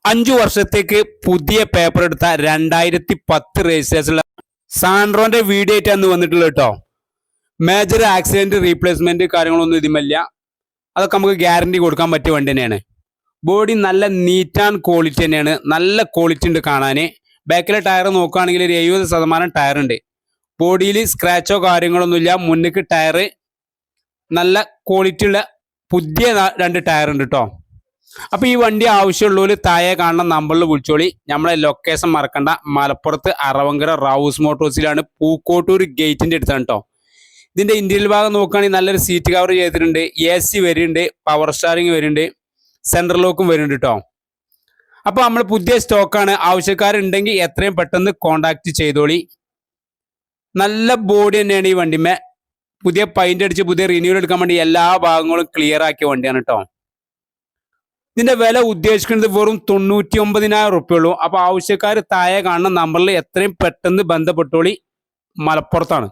5 വർഷത്തേക്ക് പുതിയ പേപ്പർ എടുത്ത 2010 രജിസ്ട്രേഷനുള്ള സാൻഡ്രോന്റെ വീഡിയോ ആയിട്ട് അന്ന് വന്നിട്ടുള്ളത് കേട്ടോ. മേജർ ആക്സിഡന്റ് റീപ്ലേസ്മെന്റ് കാര്യങ്ങളൊന്നും ഇതിമല്ല. അതൊക്കെ നമുക്ക് ഗ്യാരണ്ടി കൊടുക്കാൻ പറ്റിയ വണ്ടി തന്നെയാണ്. ബോഡി നല്ല നീറ്റ് ആൻഡ് ക്വാളിറ്റി തന്നെയാണ്. നല്ല ക്വാളിറ്റി ഉണ്ട് കാണാൻ. ബാക്കിലെ ടയർ നോക്കുകയാണെങ്കിൽ ഒരു 70% ടയർ ഉണ്ട്. ബോഡിയിൽ സ്ക്രാച്ചോ കാര്യങ്ങളൊന്നുമില്ല. മുന്നിക്ക് ടയർ നല്ല ക്വാളിറ്റി ഉള്ള പുതിയ 2 ടയർ ഉണ്ട് കേട്ടോ. അപ്പോൾ ഈ വണ്ടി ആവശ്യമുള്ളവർ താഴെ കാണുന്ന നമ്പറിൽ വിളിച്ചോളി. നമ്മളെ ലൊക്കേഷൻ മറക്കണ്ട, മലപ്പുറത്ത് അറവങ്കര റൗസ് മോട്ടോഴ്സിലാണ്, പൂക്കോട്ടൂർ ഗേറ്റിന്റെ അടുത്താണ് കേട്ടോ. ഇതിന്റെ ഇന്റീരിയർ ഭാഗം നോക്കുകയാണെങ്കിൽ നല്ലൊരു സീറ്റ് കവർ ചെയ്തിട്ടുണ്ട്, AC വരുന്നുണ്ട്, പവർ സ്റ്റാറിങ് വരുന്നുണ്ട്, സെൻട്രൽ ലോക്കും വരുന്നുണ്ട് കേട്ടോ. അപ്പോൾ നമ്മൾ പുതിയ സ്റ്റോക്കാണ്. ആവശ്യക്കാരുണ്ടെങ്കിൽ എത്രയും പെട്ടെന്ന് കോണ്ടാക്ട് ചെയ്തോളി. നല്ല ബോഡി തന്നെയാണ് ഈ വണ്ടിമേ. പുതിയ പെയിന്റ് അടിച്ച് പുതിയ റിന്യൂവൽ എടുക്കാൻ വേണ്ടി എല്ലാ ഭാഗങ്ങളും ക്ലിയർ ആക്കിയ വണ്ടിയാണ് കേട്ടോ. ഇതിന്റെ വില ഉദ്ദേശിക്കുന്നത് വെറും 99,000 റുപ്യുള്ളൂ. അപ്പോൾ ആവശ്യക്കാർ താഴെ കാണുന്ന നമ്പറിൽ എത്രയും പെട്ടെന്ന് ബന്ധപ്പെട്ടോളി. മലപ്പുറത്താണ്.